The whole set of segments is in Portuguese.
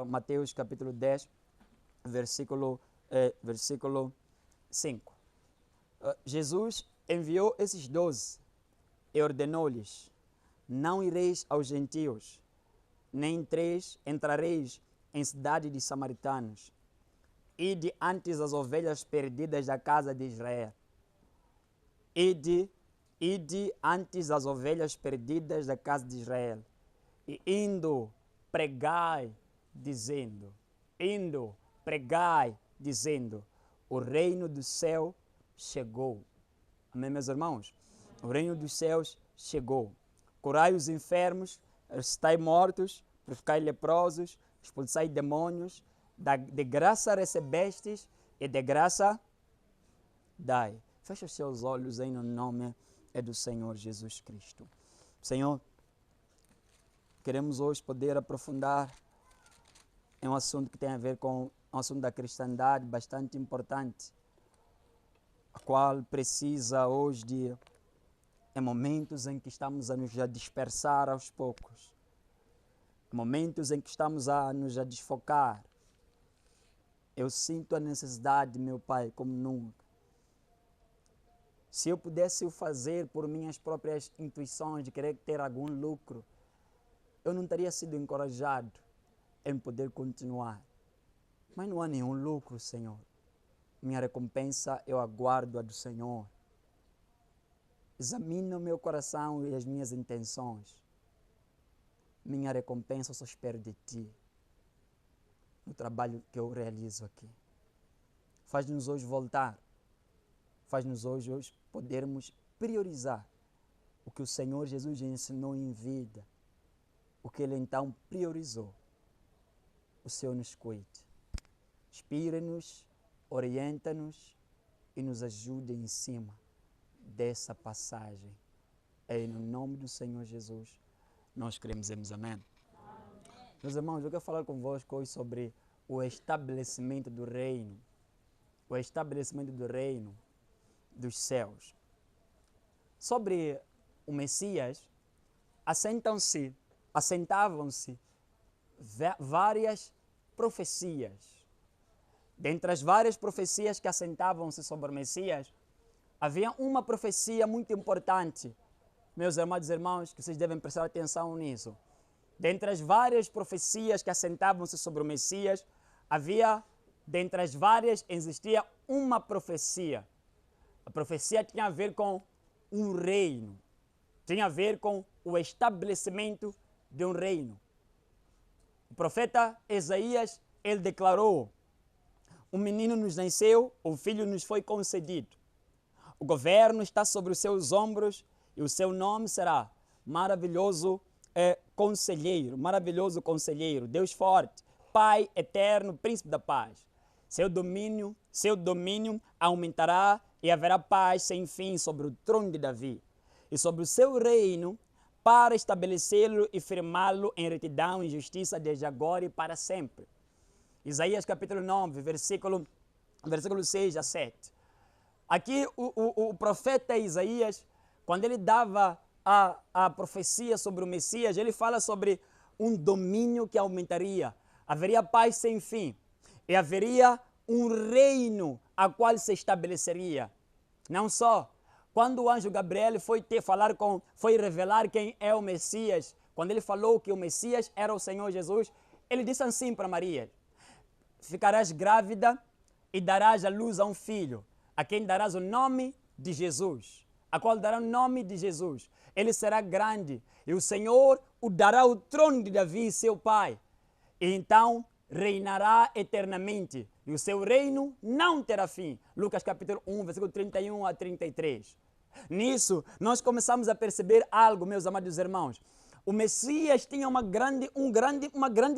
Mateus capítulo 10, versículo 5. Jesus enviou esses 12 e ordenou-lhes: não ireis aos gentios, nem entrareis em cidade de samaritanos. Ide antes as ovelhas perdidas da casa de Israel. Ide antes as ovelhas perdidas da casa de Israel. E indo, pregai, dizendo, o reino do céu chegou. Amém, meus irmãos? O reino dos céus chegou. Curai os enfermos, ressuscitai mortos, purificai leprosos, expulsai demônios, de graça recebestes e de graça dai. Feche os seus olhos aí no nome do Senhor Jesus Cristo. Senhor, queremos hoje poder aprofundar em um assunto que tem a ver com um assunto da cristandade bastante importante, a qual precisa hoje de, em momentos em que estamos a nos dispersar aos poucos, momentos em que estamos a nos desfocar. Eu sinto a necessidade, meu Pai, como nunca. Se eu pudesse o fazer por minhas próprias intuições de querer ter algum lucro, eu não teria sido encorajado em poder continuar. Mas não há nenhum lucro, Senhor. Minha recompensa eu aguardo a do Senhor. Examina o meu coração e as minhas intenções. Minha recompensa só espero de Ti, no trabalho que eu realizo aqui. Faz-nos hoje voltar. Faz-nos hoje podermos priorizar o que o Senhor Jesus ensinou em vida, o que Ele então priorizou. O Senhor nos cuide. Inspira-nos, orienta-nos e nos ajude em cima dessa passagem. É no nome do Senhor Jesus nós queremos dizer amém. Meus irmãos, eu quero falar convosco hoje sobre o estabelecimento do reino. O estabelecimento do reino dos céus. Sobre o Messias, assentavam-se várias profecias. Dentre as várias profecias que assentavam-se sobre o Messias, havia uma profecia muito importante, meus amados irmãos, que vocês devem prestar atenção nisso. Dentre as várias profecias que assentavam-se sobre o Messias, dentre as várias, existia uma profecia. A profecia tinha a ver com um reino, tinha a ver com o estabelecimento de um reino. O profeta Isaías, ele declarou: um menino nos nasceu, um filho nos foi concedido. O governo está sobre os seus ombros e o seu nome será Maravilhoso Conselheiro, Deus forte, Pai eterno, Príncipe da paz. Seu domínio aumentará e haverá paz sem fim sobre o trono de Davi e sobre o seu reino, para estabelecê-lo e firmá-lo em retidão e justiça desde agora e para sempre. Isaías capítulo 9, versículo 6 a 7. Aqui o profeta Isaías, quando ele dava a profecia sobre o Messias, ele fala sobre um domínio que aumentaria, haveria paz sem fim e haveria um reino a qual se estabeleceria. Não só, quando o anjo Gabriel foi revelar quem é o Messias, quando ele falou que o Messias era o Senhor Jesus, ele disse assim para Maria: ficarás grávida e darás à luz a um filho, a quem darás o nome de Jesus, a qual dará o nome de Jesus. Ele será grande e o Senhor o dará o trono de Davi, seu pai, e então reinará eternamente e o seu reino não terá fim. Lucas capítulo 1, versículo 31 a 33. Nisso, nós começamos a perceber algo, meus amados irmãos. O Messias tinha uma grande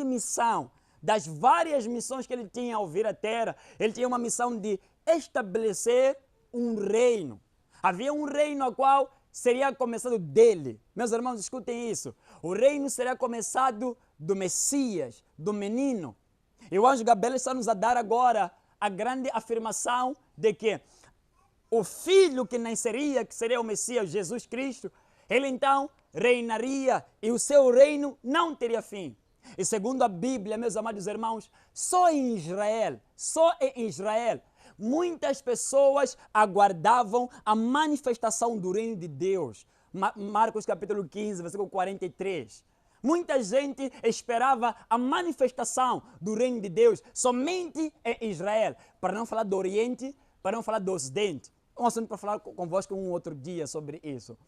missão. Das várias missões que ele tinha ao vir à terra, ele tinha uma missão de estabelecer um reino. Havia um reino a qual seria começado dele. Meus irmãos, escutem isso. O reino seria começado do Messias, do menino. E o anjo Gabriel está nos a dar agora a grande afirmação de que o filho que nasceria, que seria o Messias, Jesus Cristo, ele então reinaria e o seu reino não teria fim. E segundo a Bíblia, meus amados irmãos, só em Israel, muitas pessoas aguardavam a manifestação do reino de Deus. Marcos capítulo 15, versículo 43. Muita gente esperava a manifestação do reino de Deus somente em Israel. Para não falar do Oriente, para não falar do Ocidente. Um assunto para falar convosco um outro dia sobre isso.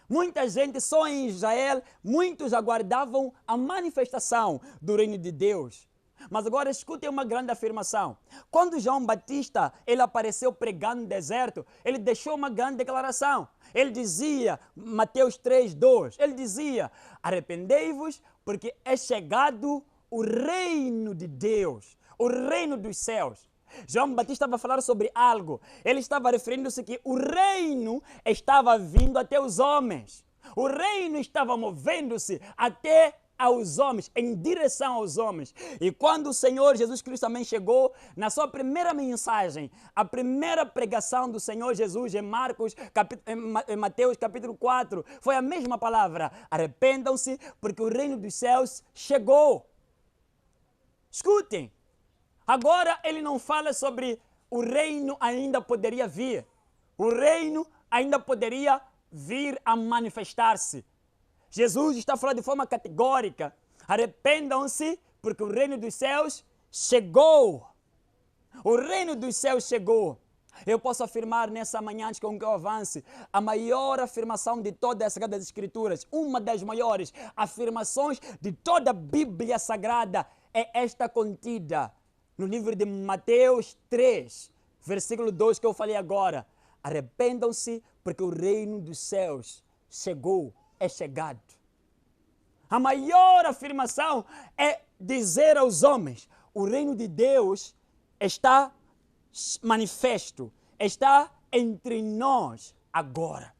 Muita gente só em Israel, muitos aguardavam a manifestação do reino de Deus. Mas agora escutem uma grande afirmação. Quando João Batista ele apareceu pregando no deserto, ele deixou uma grande declaração. Ele dizia, Mateus 3:2, ele dizia: arrependei-vos, porque é chegado o reino de Deus, o reino dos céus. João Batista estava a falar sobre algo. Ele estava referindo-se que o reino estava vindo até os homens. O reino estava movendo-se até aos homens, em direção aos homens. E quando o Senhor Jesus Cristo também chegou, na sua primeira mensagem, a primeira pregação do Senhor Jesus em Mateus capítulo 4, foi a mesma palavra: arrependam-se, porque o reino dos céus chegou. Escutem, agora ele não fala sobre o reino ainda poderia vir. O reino ainda poderia vir a manifestar-se. Jesus está falando de forma categórica: arrependam-se, porque o reino dos céus chegou. O reino dos céus chegou. Eu posso afirmar nessa manhã, antes que eu avance, a maior afirmação de todas as Sagradas Escrituras, uma das maiores afirmações de toda a Bíblia Sagrada, é esta contida no livro de Mateus 3, versículo 2 que eu falei agora. Arrependam-se, porque o reino dos céus chegou. É chegado. A maior afirmação é dizer aos homens: o reino de Deus está manifesto, está entre nós agora.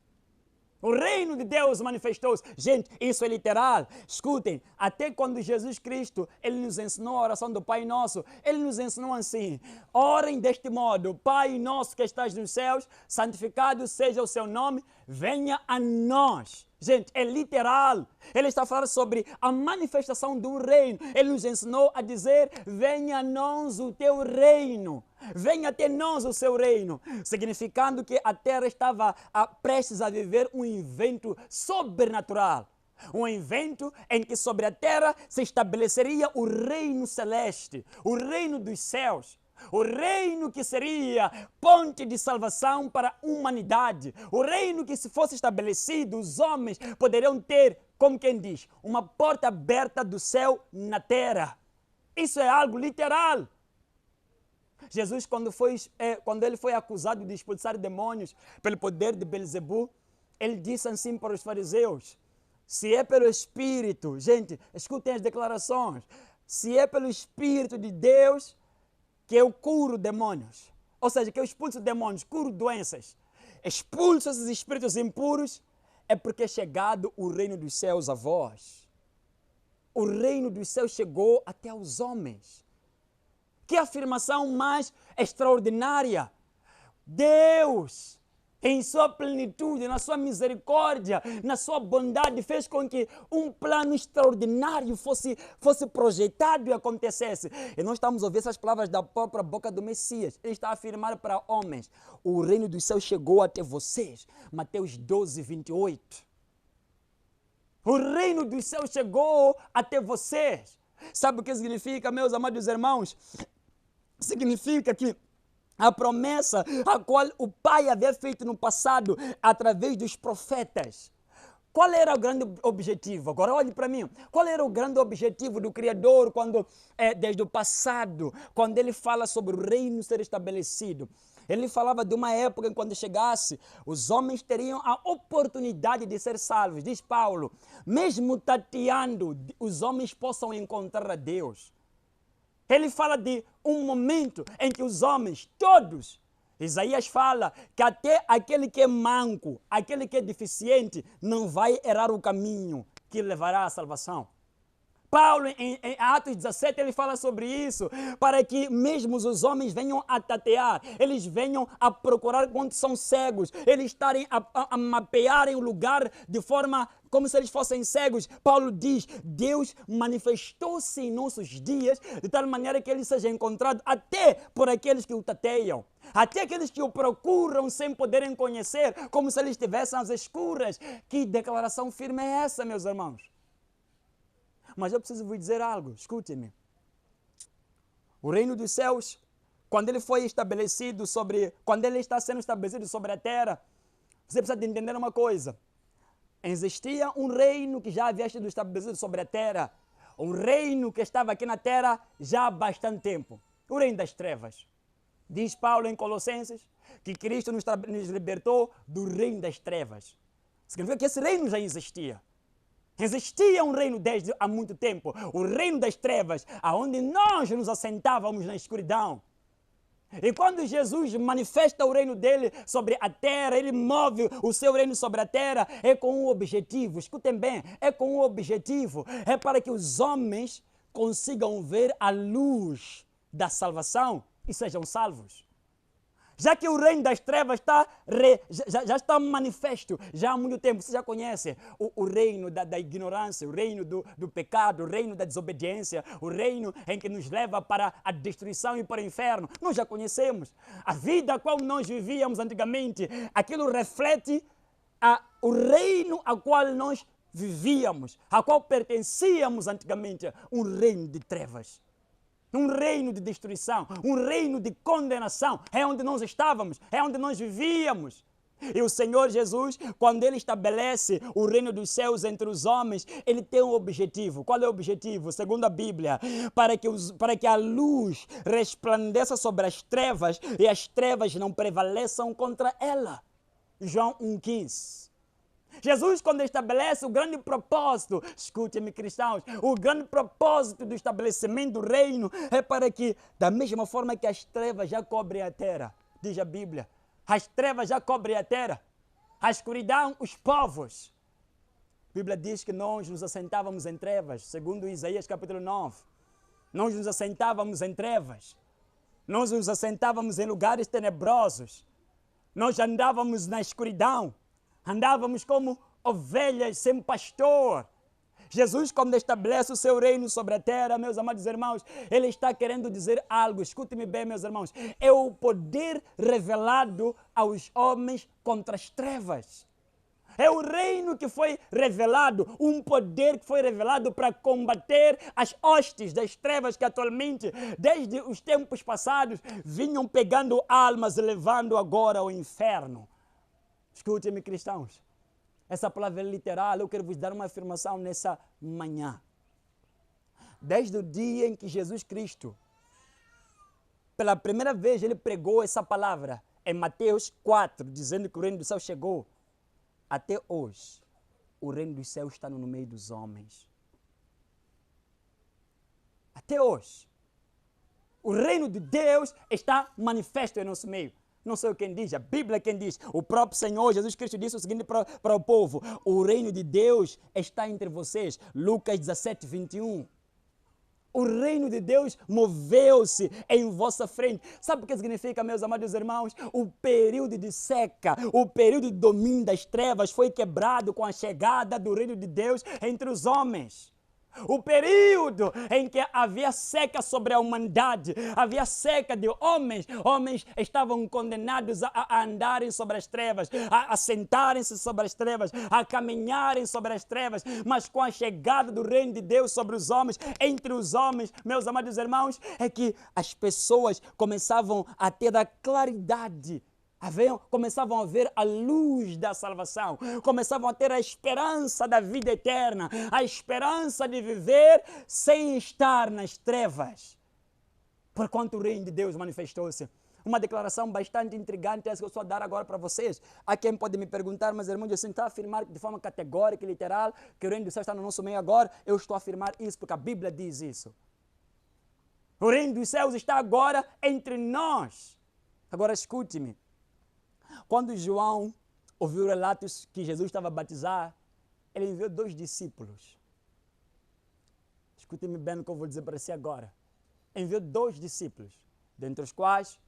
O reino de Deus manifestou-se. Gente, isso é literal. Escutem, até quando Jesus Cristo, ele nos ensinou a oração do Pai Nosso, ele nos ensinou assim: orem deste modo: Pai nosso que estás nos céus, santificado seja o seu nome, venha a nós. Gente, é literal. Ele está falando sobre a manifestação do reino. Ele nos ensinou a dizer: venha a nós o teu reino. Venha até nós o seu reino. Significando que a terra estava prestes a viver um evento sobrenatural. Um evento em que sobre a terra se estabeleceria o reino celeste, o reino dos céus. O reino que seria ponte de salvação para a humanidade. O reino que, se fosse estabelecido, os homens poderiam ter, como quem diz, uma porta aberta do céu na terra. Isso é algo literal. Jesus, quando ele foi acusado de expulsar demônios pelo poder de Belzebu, ele disse assim para os fariseus: se é pelo Espírito, gente, escutem as declarações, se é pelo Espírito de Deus que eu curo demônios, ou seja, que eu expulso demônios, curo doenças, expulso esses espíritos impuros, é porque é chegado o reino dos céus a vós. O reino dos céus chegou até aos homens. Que afirmação mais extraordinária! Deus, em sua plenitude, na sua misericórdia, na sua bondade, fez com que um plano extraordinário fosse projetado e acontecesse. E nós estamos a ouvir essas palavras da própria boca do Messias. Ele está a afirmar para homens: o reino dos céus chegou até vocês. Mateus 12, 28. O reino dos céus chegou até vocês. Sabe o que significa, meus amados irmãos? Significa que a promessa a qual o Pai havia feito no passado através dos profetas. Qual era o grande objetivo? Agora olhe para mim. Qual era o grande objetivo do Criador desde o passado, quando ele fala sobre o reino ser estabelecido? Ele falava de uma época em que, quando chegasse, os homens teriam a oportunidade de ser salvos. Diz Paulo: mesmo tateando, os homens possam encontrar a Deus. Ele fala de um momento em que os homens, todos, Isaías fala que até aquele que é manco, aquele que é deficiente, não vai errar o caminho que levará à salvação. Paulo, em Atos 17, ele fala sobre isso, para que mesmo os homens venham a tatear, eles venham a procurar quando são cegos, eles estarem a mapearem o lugar de forma como se eles fossem cegos. Paulo diz, Deus manifestou-se em nossos dias de tal maneira que ele seja encontrado até por aqueles que o tateiam, até aqueles que o procuram sem poderem conhecer, como se eles estivessem às escuras. Que declaração firme é essa, meus irmãos? Mas eu preciso vos dizer algo, escute-me. O reino dos céus, quando ele foi estabelecido quando ele está sendo estabelecido sobre a terra, você precisa de entender uma coisa. Existia um reino que já havia sido estabelecido sobre a terra, um reino que estava aqui na terra já há bastante tempo, o reino das trevas. Diz Paulo em Colossenses que Cristo nos libertou do reino das trevas. Significa que esse reino já existia. Existia um reino desde há muito tempo, o reino das trevas, aonde nós nos assentávamos na escuridão. E quando Jesus manifesta o reino dele sobre a terra, ele move o seu reino sobre a terra, é com um objetivo, escutem bem, é com um objetivo, é para que os homens consigam ver a luz da salvação e sejam salvos. Já que o reino das trevas já está manifesto já há muito tempo, você já conhece o reino da ignorância, o reino do pecado, o reino da desobediência, o reino em que nos leva para a destruição e para o inferno. Nós já conhecemos. A vida a qual nós vivíamos antigamente, aquilo reflete o reino ao qual nós vivíamos, ao qual pertencíamos antigamente, um reino de trevas. Um reino de destruição, um reino de condenação. É onde nós estávamos, é onde nós vivíamos. E o Senhor Jesus, quando ele estabelece o reino dos céus entre os homens, ele tem um objetivo. Qual é o objetivo? Segundo a Bíblia, para que a luz resplandeça sobre as trevas e as trevas não prevaleçam contra ela. João 1,15. Jesus, quando estabelece o grande propósito, escute-me, cristãos, o grande propósito do estabelecimento do reino é para que, da mesma forma que as trevas já cobrem a terra, diz a Bíblia, as trevas já cobrem a terra, a escuridão, os povos. A Bíblia diz que nós nos assentávamos em trevas, segundo Isaías capítulo 9. Nós nos assentávamos em trevas, nós nos assentávamos em lugares tenebrosos, nós andávamos na escuridão, andávamos como ovelhas sem pastor. Jesus, quando estabelece o seu reino sobre a terra, meus amados irmãos, ele está querendo dizer algo. Escute-me bem, meus irmãos. É o poder revelado aos homens contra as trevas. É o reino que foi revelado, um poder que foi revelado para combater as hostes das trevas que atualmente, desde os tempos passados, vinham pegando almas e levando agora ao inferno. Escute-me, cristãos, essa palavra é literal. Eu quero vos dar uma afirmação nessa manhã. Desde o dia em que Jesus Cristo, pela primeira vez, ele pregou essa palavra em Mateus 4, dizendo que o reino do céu chegou, até hoje, o reino dos céus está no meio dos homens. Até hoje, o reino de Deus está manifesto em nosso meio. Não sei quem diz, a Bíblia quem diz. O próprio Senhor Jesus Cristo disse o seguinte para o povo: o reino de Deus está entre vocês. Lucas 17, 21. O reino de Deus moveu-se em vossa frente. Sabe o que significa, meus amados irmãos? O período de seca, o período de domínio das trevas foi quebrado com a chegada do reino de Deus entre os homens. O período em que havia seca sobre a humanidade, havia seca de homens estavam condenados a andarem sobre as trevas, a sentarem-se sobre as trevas, a caminharem sobre as trevas, mas com a chegada do reino de Deus sobre os homens, entre os homens, meus amados irmãos, é que as pessoas começavam a ter a claridade, começavam a ver a luz da salvação, começavam a ter a esperança da vida eterna, a esperança de viver sem estar nas trevas. Porquanto o reino de Deus manifestou-se. Uma declaração bastante intrigante, essa que eu estou a dar agora para vocês. Há quem pode me perguntar, mas irmão, assim, está a afirmar de forma categórica e literal que o reino do céu está no nosso meio agora? Eu estou a afirmar isso porque a Bíblia diz isso. O reino dos céus está agora entre nós. Agora escute-me. Quando João ouviu relatos que Jesus estava a batizar, ele enviou 2 discípulos. escute-me bem o que eu vou dizer para si agora. Enviou 2 discípulos, dentre os quais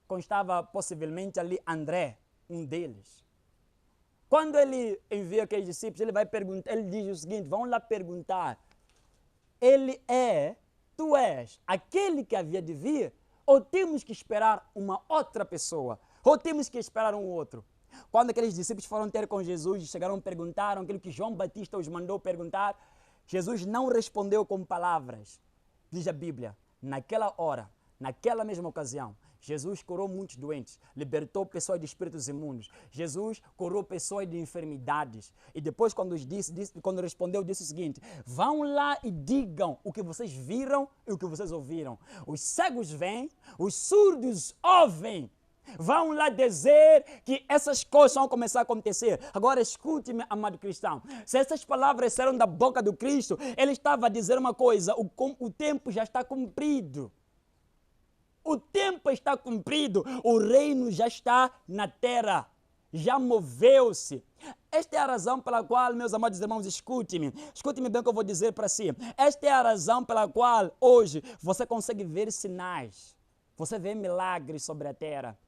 constava possivelmente ali André, um deles. Quando ele envia aqueles discípulos, ele vai perguntar, ele diz o seguinte: vão lá perguntar, tu és aquele que havia de vir, ou temos que esperar uma outra pessoa, ou temos que esperar um outro? Quando aqueles discípulos foram ter com Jesus, chegaram, perguntaram aquilo que João Batista os mandou perguntar, Jesus não respondeu com palavras. Diz a Bíblia, naquela hora, naquela mesma ocasião, Jesus curou muitos doentes, libertou pessoas de espíritos imundos. Jesus curou pessoas de enfermidades. E depois, quando respondeu, disse o seguinte: vão lá e digam o que vocês viram e o que vocês ouviram. Os cegos veem, os surdos ouvem. Vão lá dizer que essas coisas vão começar a acontecer. Agora escute-me, amado cristão. Se essas palavras saíram da boca do Cristo, ele estava a dizer uma coisa: o tempo já está cumprido. O tempo está cumprido, o reino já está na terra, já moveu-se. Esta é a razão pela qual, meus amados irmãos, escute-me bem o que eu vou dizer para si. Esta é a razão pela qual hoje você consegue ver sinais, você vê milagres sobre a terra.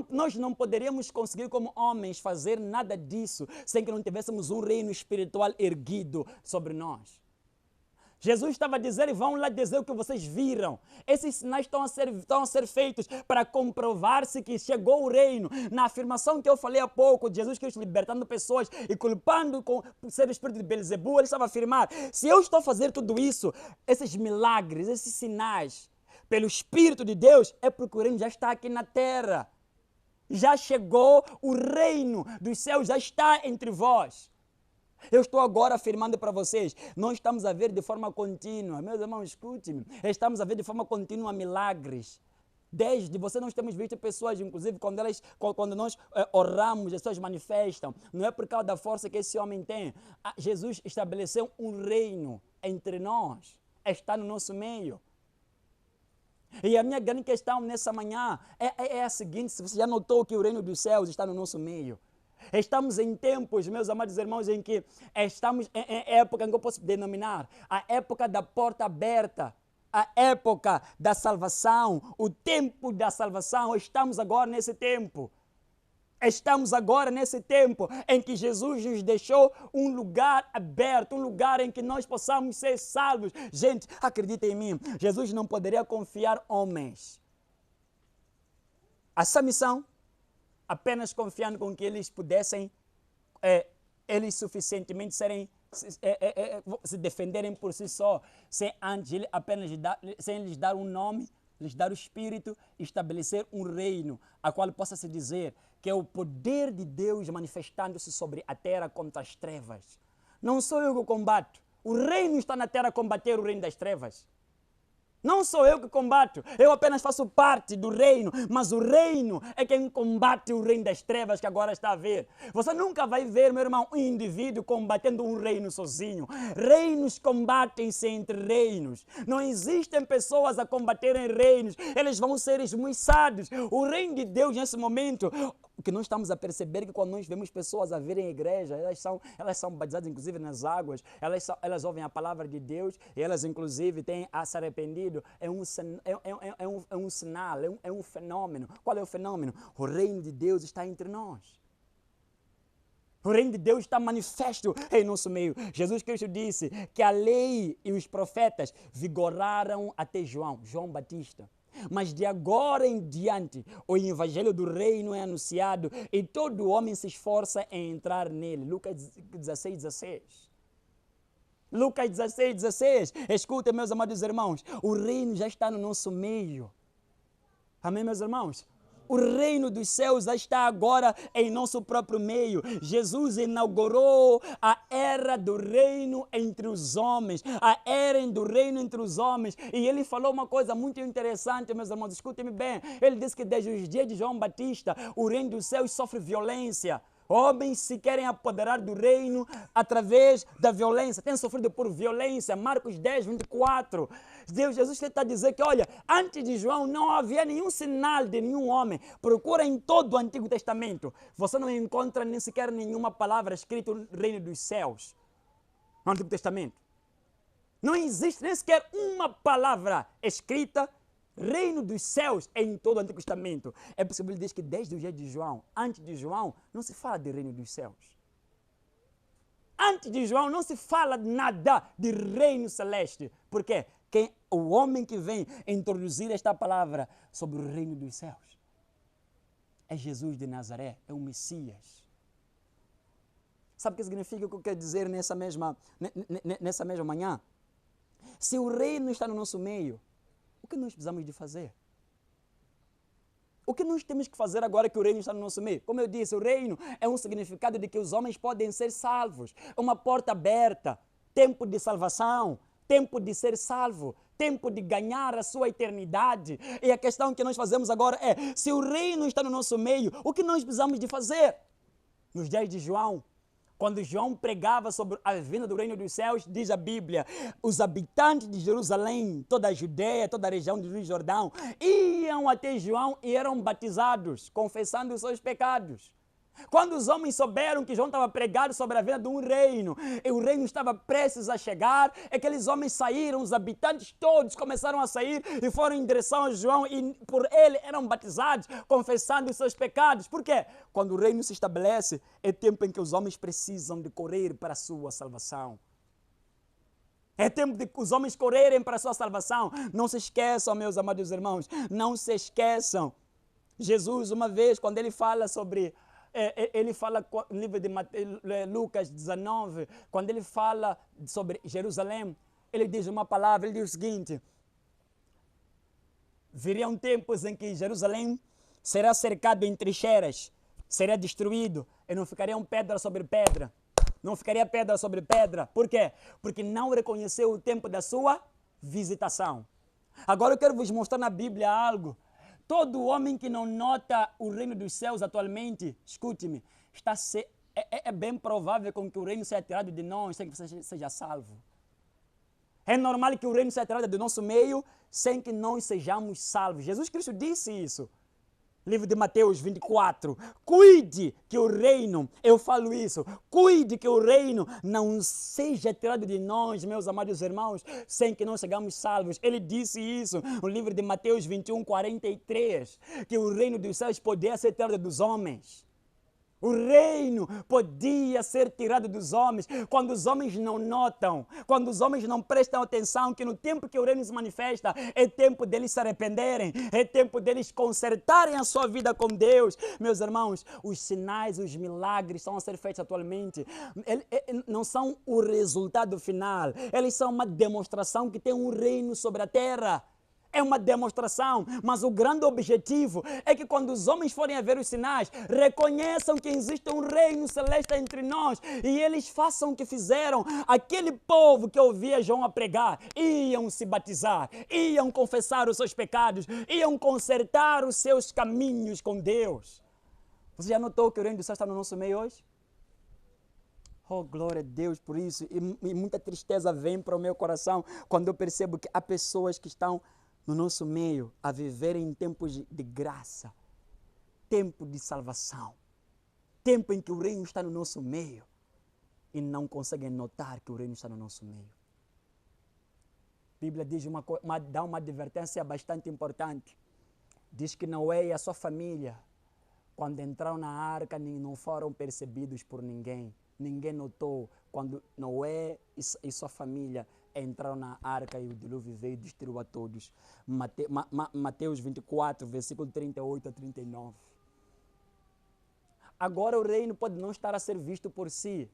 Nós não poderíamos conseguir como homens fazer nada disso sem que não tivéssemos um reino espiritual erguido sobre nós. Jesus estava a dizer: vão lá dizer o que vocês viram. Esses sinais estão a ser feitos para comprovar-se que chegou o reino. Na afirmação que eu falei há pouco, de Jesus Cristo libertando pessoas e culpando com ser o espírito de Belzebu, ele estava a afirmar: se eu estou a fazer tudo isso, esses milagres, esses sinais, pelo Espírito de Deus, é porque o reino já está aqui na terra. Já chegou, o reino dos céus já está entre vós. Eu estou agora afirmando para vocês, nós estamos a ver de forma contínua, meus irmãos, escute-me, estamos a ver de forma contínua milagres. Desde, nós temos visto pessoas, inclusive, quando nós oramos, as pessoas manifestam. Não é por causa da força que esse homem tem. Jesus estabeleceu um reino entre nós, está no nosso meio. E a minha grande questão nessa manhã é a seguinte: se você já notou que o reino dos céus está no nosso meio. Estamos em tempos, meus amados irmãos, em que estamos em época que eu posso denominar a época da porta aberta, a época da salvação, o tempo da salvação. Estamos agora nesse tempo. Estamos agora nesse tempo em que Jesus nos deixou um lugar aberto, um lugar em que nós possamos ser salvos. Gente, acredita em mim, Jesus não poderia confiar homens essa missão apenas confiando com que eles pudessem, eles suficientemente se defenderem por si só, sem antes sem lhes dar um nome, lhes dar o Espírito, estabelecer um reino, a qual possa se dizer que é o poder de Deus manifestando-se sobre a terra contra as trevas. Não sou eu que combato, o reino está na terra a combater o reino das trevas. Não sou eu que combato, eu apenas faço parte do reino, mas o reino é quem combate o reino das trevas que agora está a ver. Você nunca vai ver, meu irmão, um indivíduo combatendo um reino sozinho. Reinos combatem-se entre reinos. Não existem pessoas a combaterem reinos, eles vão ser esmuiçados. O reino de Deus nesse momento, o que nós estamos a perceber é que quando nós vemos pessoas a virem à igreja, elas são batizadas inclusive nas águas, elas ouvem a palavra de Deus e elas inclusive têm a se arrependido. É um sinal, é um fenômeno. Qual é o fenômeno? O reino de Deus está entre nós. O reino de Deus está manifesto em nosso meio. Jesus Cristo disse que a lei e os profetas vigoraram até João Batista. Mas de agora em diante, o evangelho do reino é anunciado e todo homem se esforça em entrar nele. Lucas 16:16. Lucas 16:16. Escuta, meus amados irmãos, o reino já está no nosso meio. Amém, meus irmãos? O reino dos céus já está agora em nosso próprio meio. Jesus inaugurou a era do reino entre os homens. A era do reino entre os homens. E ele falou uma coisa muito interessante, meus irmãos. Escutem-me bem. Ele disse que desde os dias de João Batista, o reino dos céus sofre violência. Homens se querem apoderar do reino através da violência. Têm sofrido por violência. Marcos 10:24. Jesus está a dizer que, olha, antes de João não havia nenhum sinal de nenhum homem. Procura em todo o Antigo Testamento. Você não encontra nem sequer nenhuma palavra escrita no reino dos céus. No Antigo Testamento. Não existe nem sequer uma palavra escrita reino dos céus em todo o Antigo Testamento. É possível dizer que desde o dia de João, antes de João, não se fala de reino dos céus. Antes de João não se fala nada de reino celeste. Por quê? O homem que vem introduzir esta palavra sobre o reino dos céus é Jesus de Nazaré, é o Messias. Sabe o que significa o que eu quero dizer nessa mesma manhã? Se o reino está no nosso meio, o que nós precisamos de fazer? O que nós temos que fazer agora que o reino está no nosso meio? Como eu disse, o reino é um significado de que os homens podem ser salvos. É uma porta aberta, tempo de salvação, tempo de ser salvo, tempo de ganhar a sua eternidade. E a questão que nós fazemos agora é, se o reino está no nosso meio, o que nós precisamos de fazer? Nos dias de João, quando João pregava sobre a vinda do reino dos céus, diz a Bíblia, os habitantes de Jerusalém, toda a Judeia, toda a região do Rio Jordão, iam até João e eram batizados, confessando os seus pecados. Quando os homens souberam que João estava pregando sobre a vinda de um reino, e o reino estava prestes a chegar, aqueles homens saíram, os habitantes todos começaram a sair e foram em direção a João e por ele eram batizados, confessando os seus pecados. Por quê? Quando o reino se estabelece, é tempo em que os homens precisam de correr para a sua salvação. É tempo de os homens correrem para a sua salvação. Não se esqueçam, meus amados irmãos, não se esqueçam. Jesus, uma vez, quando ele fala sobre... Ele fala no livro de Lucas 19, quando ele fala sobre Jerusalém, ele diz uma palavra, ele diz o seguinte: viriam tempos em que Jerusalém será cercado em trincheiras, será destruído, e não ficariam pedra sobre pedra. Não ficaria pedra sobre pedra. Por quê? Porque não reconheceu o tempo da sua visitação. Agora eu quero vos mostrar na Bíblia algo. Todo homem que não nota o reino dos céus atualmente, escute-me, é bem provável com que o reino seja tirado de nós sem que você seja salvo. É normal que o reino seja tirado do nosso meio sem que nós sejamos salvos. Jesus Cristo disse isso. Livro de Mateus 24, cuide que o reino, eu falo isso, cuide que o reino não seja tirado de nós, meus amados irmãos, sem que nós sejamos salvos. Ele disse isso no livro de Mateus 21, 43, que o reino dos céus podia ser tirado dos homens. O reino podia ser tirado dos homens quando os homens não notam, quando os homens não prestam atenção que no tempo que o reino se manifesta é tempo deles se arrependerem, é tempo deles consertarem a sua vida com Deus. Meus irmãos, os sinais, os milagres estão a ser feitos atualmente, não são o resultado final, eles são uma demonstração que tem um reino sobre a terra. É uma demonstração, mas o grande objetivo é que quando os homens forem a ver os sinais, reconheçam que existe um reino celeste entre nós e eles façam o que fizeram. Aquele povo que ouvia João a pregar, iam se batizar, iam confessar os seus pecados, iam consertar os seus caminhos com Deus. Você já notou que o reino do céu está no nosso meio hoje? Oh, glória a Deus por isso. E muita tristeza vem para o meu coração quando eu percebo que há pessoas que estão no nosso meio, a viver em tempos de graça, tempo de salvação, tempo em que o reino está no nosso meio e não conseguem notar que o reino está no nosso meio. A Bíblia diz dá uma advertência bastante importante. Diz que Noé e a sua família, quando entraram na arca, não foram percebidos por ninguém. Ninguém notou quando Noé e sua família entraram na arca e o dilúvio veio e destruiu a todos. Mateus 24, versículo 38 a 39. Agora o reino pode não estar a ser visto por si.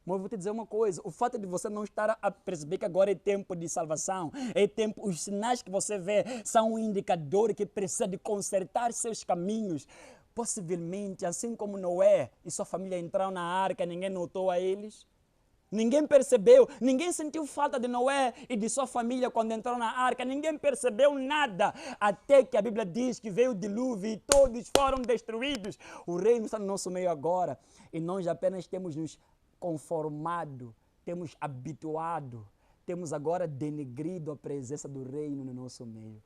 Mas eu vou te dizer uma coisa, o fato de você não estar a perceber que agora é tempo de salvação, é tempo, os sinais que você vê são um indicador que precisa de consertar seus caminhos. Possivelmente, assim como Noé e sua família entraram na arca, ninguém notou a eles. Ninguém percebeu, ninguém sentiu falta de Noé e de sua família quando entraram na arca, ninguém percebeu nada, até que a Bíblia diz que veio o dilúvio e todos foram destruídos. O reino está no nosso meio agora e nós apenas temos nos conformado, temos habituado, temos agora denegrido a presença do reino no nosso meio.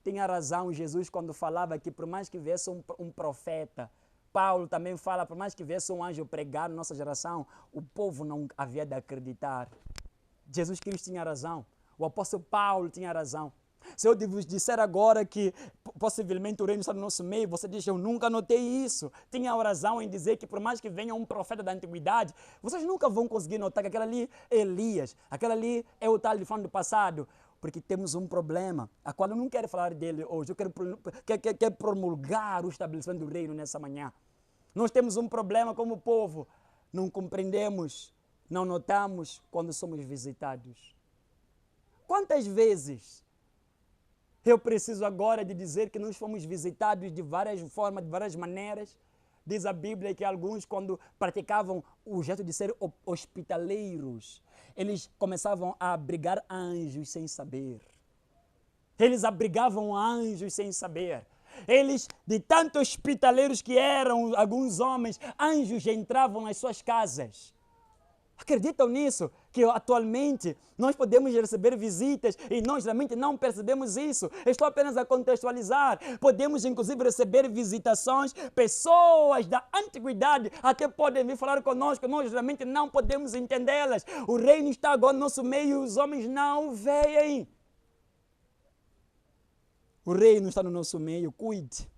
Tinha razão Jesus quando falava que por mais que viesse um profeta, Paulo também fala, por mais que viesse um anjo pregar na nossa geração, o povo não havia de acreditar. Jesus Cristo tinha razão. O apóstolo Paulo tinha razão. Se eu vos disser agora que possivelmente o reino está no nosso meio, você diz, eu nunca notei isso. Tinha razão em dizer que por mais que venha um profeta da antiguidade, vocês nunca vão conseguir notar que aquele ali é Elias, aquele ali é o tal de falando do passado, porque temos um problema, a qual eu não quero falar dele hoje, eu quero promulgar o estabelecimento do reino nessa manhã. Nós temos um problema como povo, não compreendemos, não notamos quando somos visitados. Quantas vezes eu preciso agora de dizer que nós fomos visitados de várias formas, de várias maneiras. Diz a Bíblia que alguns, quando praticavam o jeito de ser hospitaleiros, eles começavam a abrigar anjos sem saber. Eles abrigavam anjos sem saber. Eles, de tanto hospitaleiros que eram alguns homens, anjos entravam nas suas casas. Acreditam nisso? Que atualmente nós podemos receber visitas e nós realmente não percebemos isso. Estou apenas a contextualizar. Podemos inclusive receber visitações, pessoas da antiguidade até podem vir falar conosco, nós realmente não podemos entendê-las. O reino está agora no nosso meio e os homens não o veem. O reino está no nosso meio, cuide.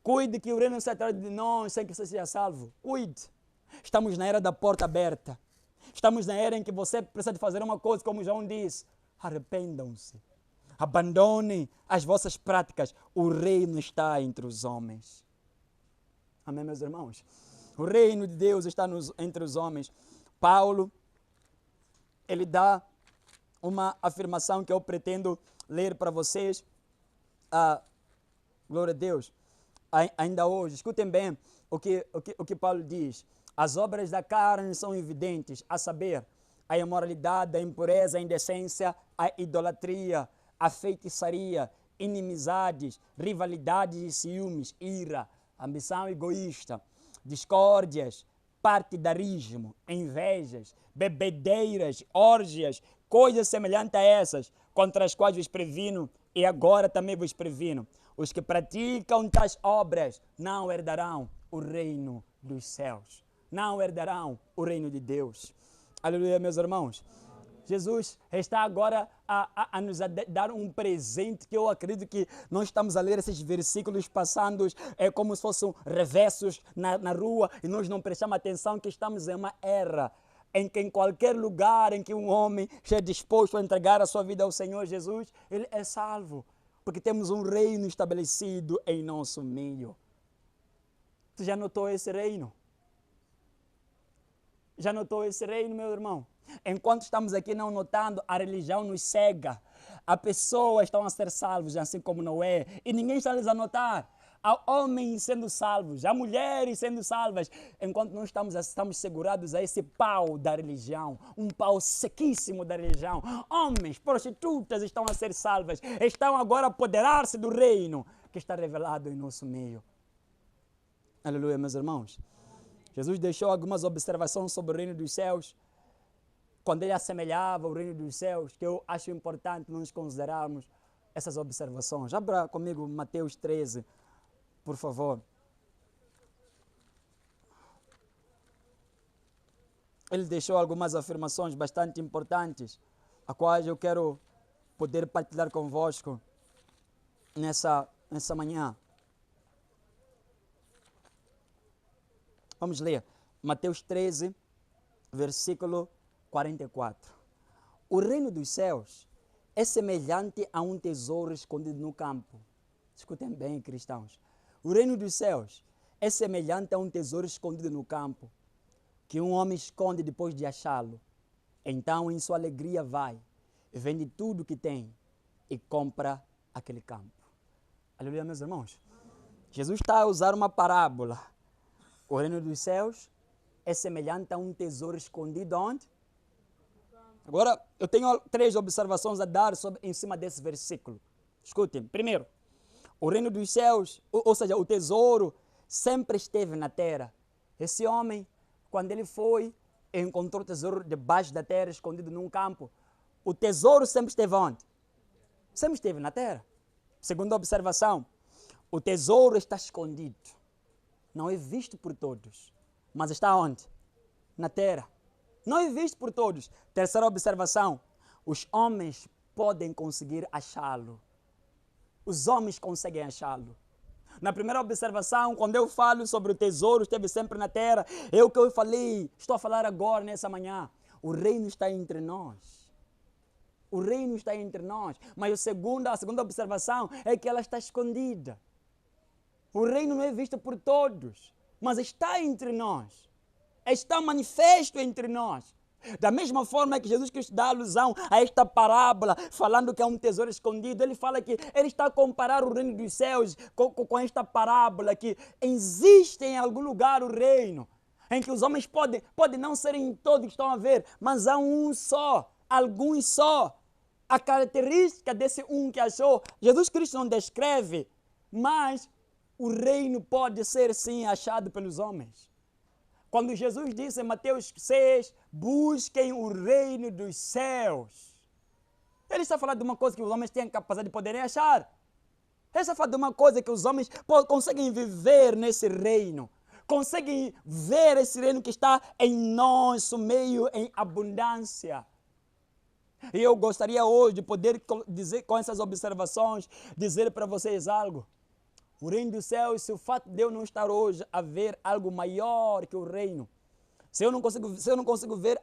Cuide que o reino está atrás de nós sem que você seja salvo. Cuide. Estamos na era da porta aberta. Estamos na era em que você precisa de fazer uma coisa, como João diz, arrependam-se, abandonem as vossas práticas, o reino está entre os homens. Amém, meus irmãos? O reino de Deus está entre os homens. Paulo, ele dá uma afirmação que eu pretendo ler para vocês. Glória a Deus. Ainda hoje, escutem bem o que Paulo diz. As obras da carne são evidentes, a saber, a imoralidade, a impureza, a indecência, a idolatria, a feitiçaria, inimizades, rivalidades e ciúmes, ira, ambição egoísta, discórdias, partidarismo, invejas, bebedeiras, orgias, coisas semelhantes a essas, contra as quais vos previno e agora também vos previno. Os que praticam tais obras não herdarão o reino dos céus. Não herdarão o reino de Deus. Aleluia, meus irmãos. Jesus está agora a nos dar um presente que eu acredito que nós estamos a ler esses versículos passando como se fossem reversos na rua e nós não prestamos atenção que estamos em uma era em que em qualquer lugar em que um homem esteja disposto a entregar a sua vida ao Senhor Jesus, ele é salvo. Porque temos um reino estabelecido em nosso meio. Você já notou esse reino? Já notou esse reino, meu irmão? Enquanto estamos aqui não notando, a religião nos cega. As pessoas estão a ser salvas, assim como Noé, e ninguém está lhes a notar. Há homens sendo salvos, há mulheres sendo salvas, enquanto nós estamos segurados a esse pau da religião, um pau sequíssimo da religião. Homens, prostitutas estão a ser salvas, estão agora a apoderar-se do reino que está revelado em nosso meio. Aleluia, meus irmãos. Jesus deixou algumas observações sobre o reino dos céus, quando ele assemelhava o reino dos céus, que eu acho importante nós considerarmos essas observações. Abra comigo Mateus 13, por favor. Ele deixou algumas afirmações bastante importantes, as quais eu quero poder partilhar convosco nessa manhã. Vamos ler Mateus 13, versículo 44. O reino dos céus é semelhante a um tesouro escondido no campo. Escutem bem, cristãos. O reino dos céus é semelhante a um tesouro escondido no campo, que um homem esconde depois de achá-lo. Então, em sua alegria, vai, vende tudo que tem e compra aquele campo. Aleluia, meus irmãos. Jesus está a usar uma parábola. O reino dos céus é semelhante a um tesouro escondido onde? Agora, eu tenho 3 observações a dar em cima desse versículo. Escutem. Primeiro, o reino dos céus, ou seja, o tesouro, sempre esteve na terra. Esse homem, quando ele foi, encontrou o tesouro debaixo da terra, escondido num campo. O tesouro sempre esteve onde? Sempre esteve na terra. Segunda observação, o tesouro está escondido. Não é visto por todos, mas está onde? Na terra. Não é visto por todos. Terceira observação, os homens podem conseguir achá-lo. Os homens conseguem achá-lo. Na primeira observação, quando eu falo sobre o tesouro, esteve sempre na terra, é o que eu falei, estou a falar agora, nessa manhã. O reino está entre nós. O reino está entre nós. Mas a segunda observação é que ela está escondida. O reino não é visto por todos, mas está entre nós. Está manifesto entre nós. Da mesma forma que Jesus Cristo dá alusão a esta parábola, falando que é um tesouro escondido, ele fala que ele está a comparar o reino dos céus com esta parábola, que existe em algum lugar o reino, em que os homens podem não serem todos que estão a ver, mas há um só, alguns só. A característica desse um que achou, Jesus Cristo não descreve, mas o reino pode ser sim achado pelos homens. Quando Jesus disse em Mateus 6, busquem o reino dos céus, ele está falando de uma coisa que os homens têm a capacidade de poderem achar. Ele está falando de uma coisa que os homens conseguem viver nesse reino, conseguem ver esse reino que está em nosso meio em abundância. E eu gostaria hoje de poder dizer com essas observações, dizer para vocês algo. O reino dos céus, se o fato de eu não estar hoje a ver algo maior que o reino, se eu consigo ver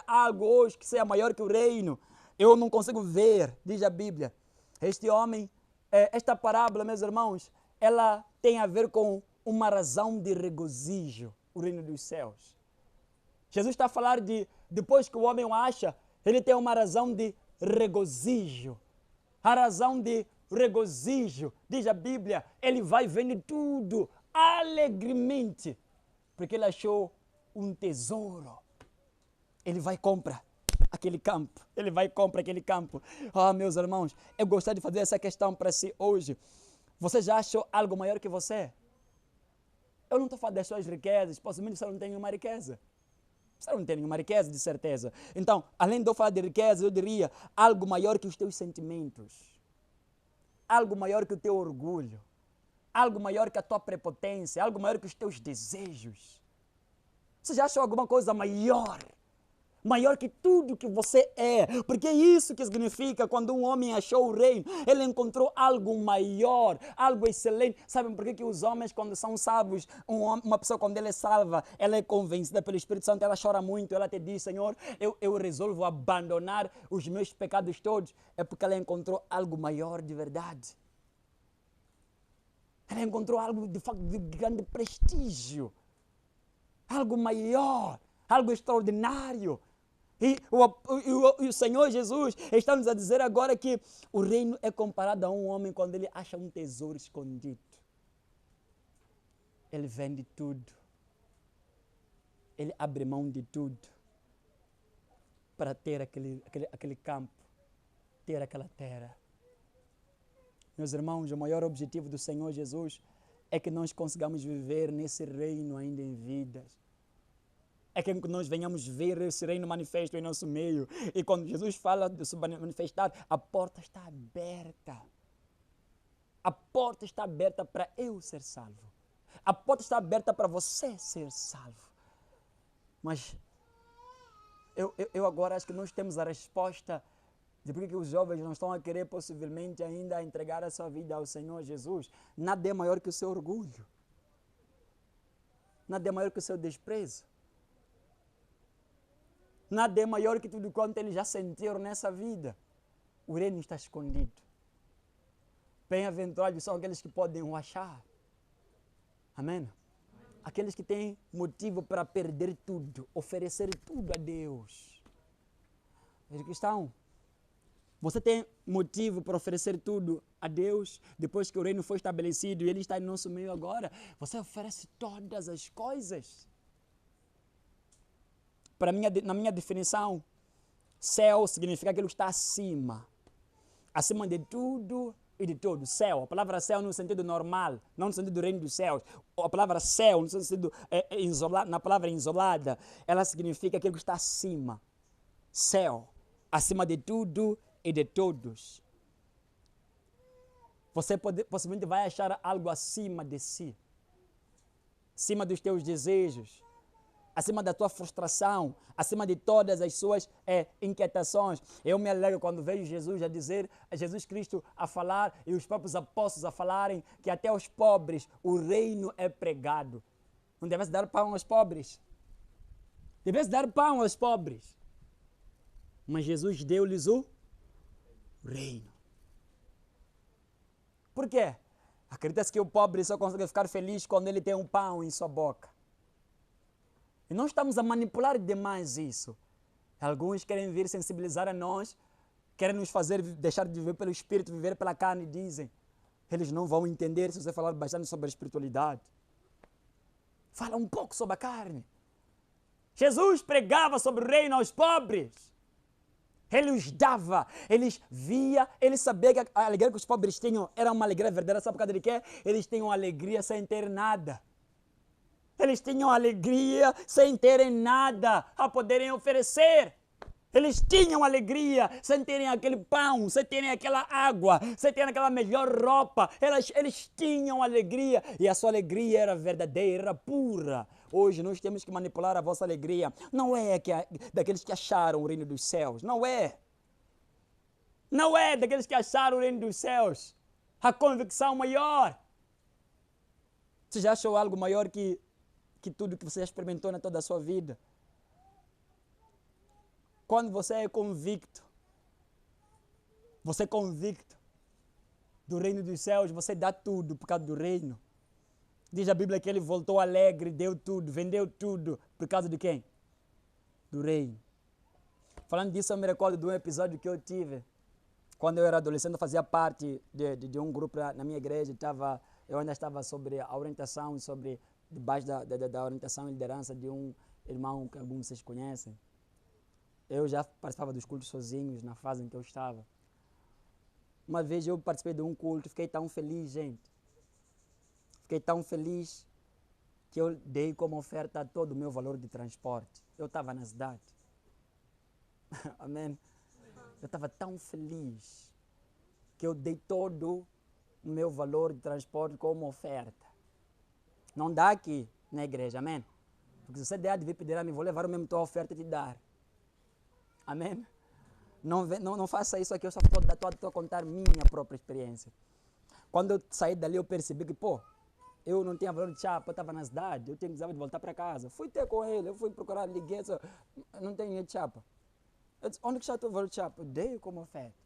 algo hoje que seja maior que o reino, eu não consigo ver, diz a Bíblia. Este homem, esta parábola, meus irmãos, ela tem a ver com uma razão de regozijo, o reino dos céus. Jesus está a falar depois que o homem o acha, ele tem uma razão de regozijo. A razão de regozijo, diz a Bíblia, ele vai vendo tudo alegremente, porque ele achou um tesouro. Ele vai e compra aquele campo. Ele vai e compra aquele campo. Ah, meus irmãos, eu gostaria de fazer essa questão para si hoje. Você já achou algo maior que você? Eu não estou falando das suas riquezas, possivelmente você não tem nenhuma riqueza. Você não tem nenhuma riqueza, de certeza. Então, além de eu falar de riqueza, eu diria algo maior que os teus sentimentos. Algo maior que o teu orgulho. Algo maior que a tua prepotência. Algo maior que os teus desejos. Você já achou alguma coisa maior? Maior que tudo que você é. Porque é isso que significa quando um homem achou o reino. Ele encontrou algo maior, algo excelente. Sabem por que os homens, quando são salvos, uma pessoa quando ela é salva, ela é convencida pelo Espírito Santo, ela chora muito, ela te diz, Senhor, eu resolvo abandonar os meus pecados todos. É porque ela encontrou algo maior de verdade. Ela encontrou algo de facto de grande prestígio. Algo maior, algo extraordinário. E o Senhor Jesus está nos a dizer agora que o reino é comparado a um homem quando ele acha um tesouro escondido. Ele vende tudo. Ele abre mão de tudo para ter aquele campo, ter aquela terra. Meus irmãos, o maior objetivo do Senhor Jesus é que nós consigamos viver nesse reino ainda em vidas. É que nós venhamos ver esse reino manifesto em nosso meio. E quando Jesus fala de se manifestar, a porta está aberta. A porta está aberta para eu ser salvo. A porta está aberta para você ser salvo. Mas eu agora acho que nós temos a resposta de por que os jovens não estão a querer possivelmente ainda entregar a sua vida ao Senhor Jesus. Nada é maior que o seu orgulho. Nada é maior que o seu desprezo. Nada é maior que tudo quanto eles já sentiram nessa vida. O reino está escondido. Bem-aventurados são aqueles que podem o achar. Amém? Aqueles que têm motivo para perder tudo, oferecer tudo a Deus. Cristão, você tem motivo para oferecer tudo a Deus depois que o reino foi estabelecido e Ele está em nosso meio agora? Você oferece todas as coisas. Na minha definição, céu significa aquilo que está acima. Acima de tudo e de todo. Céu, a palavra céu no sentido normal, não no sentido do reino dos céus. A palavra céu, no sentido na palavra isolada, ela significa aquilo que está acima. Céu, acima de tudo e de todos. Você possivelmente vai achar algo acima de si. Acima dos teus desejos. acima da tua frustração, acima de todas as suas inquietações. Eu me alegro quando vejo Jesus a dizer, Jesus Cristo a falar e os próprios apóstolos a falarem que até aos pobres o reino é pregado. Não deve-se dar pão aos pobres. Deve-se dar pão aos pobres. Mas Jesus deu-lhes o reino. Por quê? Acredita-se que o pobre só consegue ficar feliz quando ele tem um pão em sua boca. E nós estamos a manipular demais isso. Alguns querem vir sensibilizar a nós, querem nos fazer deixar de viver pelo Espírito, viver pela carne, dizem. Eles não vão entender se você falar bastante sobre a espiritualidade. Fala um pouco sobre a carne. Jesus pregava sobre o reino aos pobres. Ele os dava, eles via, ele sabia que a alegria que os pobres tinham era uma alegria verdadeira. Sabe por causa de quê? Eles tinham alegria sem ter nada. Eles tinham alegria sem terem nada a poderem oferecer. Eles tinham alegria sem terem aquele pão, sem terem aquela água, sem terem aquela melhor roupa. Eles tinham alegria e a sua alegria era verdadeira, era pura. Hoje nós temos que manipular a vossa alegria. Não é daqueles que acharam o reino dos céus. Não é. Não é daqueles que acharam o reino dos céus. A convicção maior. Você já achou algo maior que tudo que você já experimentou na toda a sua vida? Quando você é convicto do reino dos céus, você dá tudo por causa do reino. Diz a Bíblia que ele voltou alegre, deu tudo, vendeu tudo. Por causa de quem? Do reino. Falando disso, eu me recordo de um episódio que eu tive. Quando eu era adolescente, eu fazia parte de um grupo na minha igreja. Eu ainda estava sobre a orientação, debaixo da orientação e liderança de um irmão que alguns de vocês conhecem. Eu já participava dos cultos sozinhos na fase em que eu estava. Uma vez eu participei de um culto, fiquei tão feliz, gente. Fiquei tão feliz que eu dei como oferta todo o meu valor de transporte. Eu estava na cidade. Amém? Eu estava tão feliz que eu dei todo o meu valor de transporte como oferta. Não dá aqui na igreja, amém? Porque se você der, devia pedir a mim, vou levar o mesmo tua oferta e te dar. Amém? Não faça isso aqui, eu só estou a contar minha própria experiência. Quando eu saí dali, eu percebi que, eu não tinha valor de chapa, eu estava na cidade, eu precisava de voltar para casa. Fui ter com ele, eu fui procurar, liguei, não tenho dinheiro de chapa. Eu disse, onde que está o valor de chapa? Eu dei como oferta.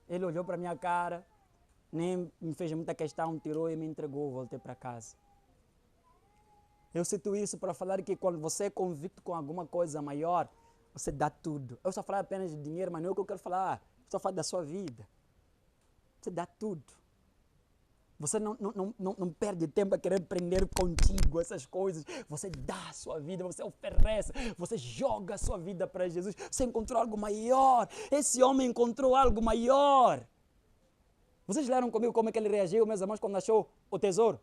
Ele olhou para a minha cara, nem me fez muita questão, tirou e me entregou, voltei para casa. Eu cito isso para falar que quando você é convicto com alguma coisa maior, você dá tudo. Eu só falo apenas de dinheiro, mas não é o que eu quero falar. Eu só falo da sua vida. Você dá tudo. Você não perde tempo a querer prender contigo essas coisas. Você dá a sua vida, você oferece, você joga a sua vida para Jesus. Você encontrou algo maior. Esse homem encontrou algo maior. Vocês leram comigo como é que ele reagiu, meus irmãos, quando achou o tesouro?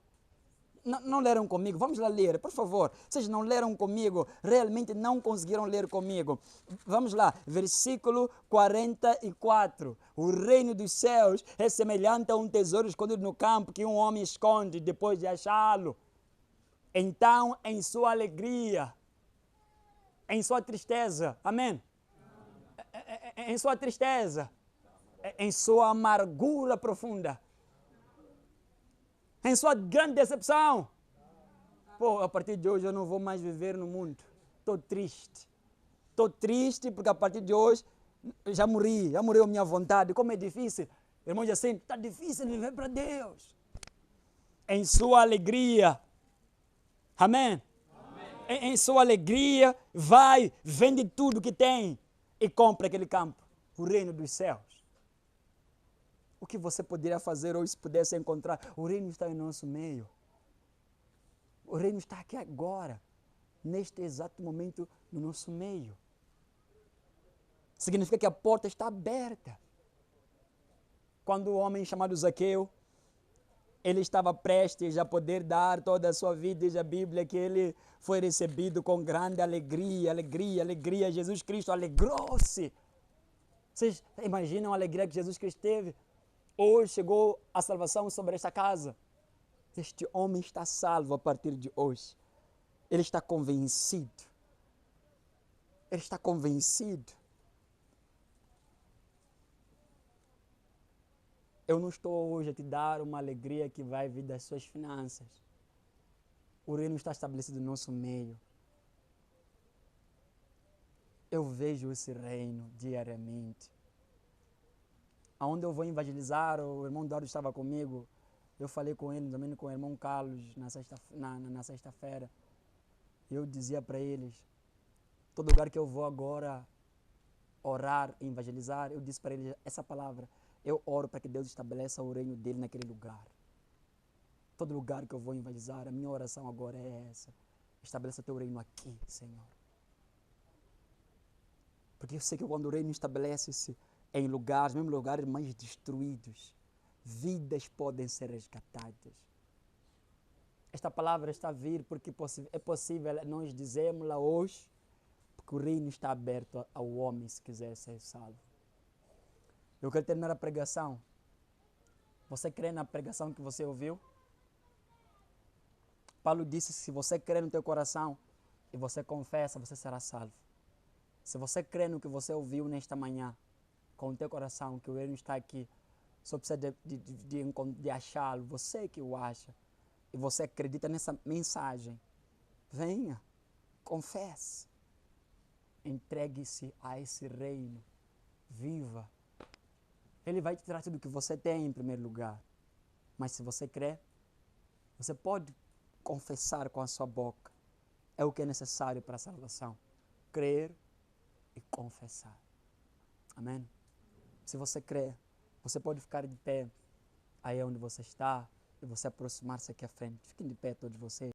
Não leram comigo? Vamos lá ler, por favor. Vocês não leram comigo, realmente não conseguiram ler comigo. Vamos lá, versículo 44. O reino dos céus é semelhante a um tesouro escondido no campo que um homem esconde depois de achá-lo. Então, em sua alegria, em sua tristeza, amém? Em sua tristeza, em sua amargura profunda, em sua grande decepção. A partir de hoje eu não vou mais viver no mundo. Estou triste. Estou triste porque a partir de hoje já morreu a minha vontade. Como é difícil. Irmãos, assim, está difícil viver para Deus. Em sua alegria. Amém? Em sua alegria, vai, vende tudo que tem e compra aquele campo. O reino dos céus. O que você poderia fazer hoje se pudesse encontrar? O reino está em nosso meio. O reino está aqui agora, neste exato momento, no nosso meio. Significa que a porta está aberta. Quando o homem chamado Zaqueu, ele estava prestes a poder dar toda a sua vida, diz a Bíblia que ele foi recebido com grande alegria, alegria. Jesus Cristo alegrou-se. Vocês imaginam a alegria que Jesus Cristo teve? Hoje chegou a salvação sobre esta casa. Este homem está salvo a partir de hoje. Ele está convencido. Ele está convencido. Eu não estou hoje a te dar uma alegria que vai vir das suas finanças. O reino está estabelecido no nosso meio. Eu vejo esse reino diariamente. Aonde eu vou evangelizar, o irmão Eduardo estava comigo. Eu falei com ele, também com o irmão Carlos, na sexta-feira. Eu dizia para eles, todo lugar que eu vou agora orar, evangelizar, eu disse para eles essa palavra. Eu oro para que Deus estabeleça o reino dele naquele lugar. Todo lugar que eu vou evangelizar, a minha oração agora é essa. Estabeleça teu reino aqui, Senhor. Porque eu sei que quando o reino estabelece-se em lugares, mesmo lugares mais destruídos, vidas podem ser resgatadas. Esta palavra está a vir porque é possível nós dizermos-la hoje, porque o reino está aberto ao homem se quiser ser salvo. Eu quero terminar a pregação. Você crê na pregação que você ouviu? Paulo disse, se você crê no teu coração e você confessa, você será salvo. Se você crê no que você ouviu nesta manhã, com o teu coração, que o reino está aqui, só precisa de achá-lo, você que o acha, e você acredita nessa mensagem, venha, confesse, entregue-se a esse reino, viva. Ele vai te tirar tudo o que você tem em primeiro lugar, mas se você crê, você pode confessar com a sua boca, é o que é necessário para a salvação, crer e confessar. Amém? Se você crê, você pode ficar de pé aí onde você está e você aproximar-se aqui à frente. Fiquem de pé todos vocês.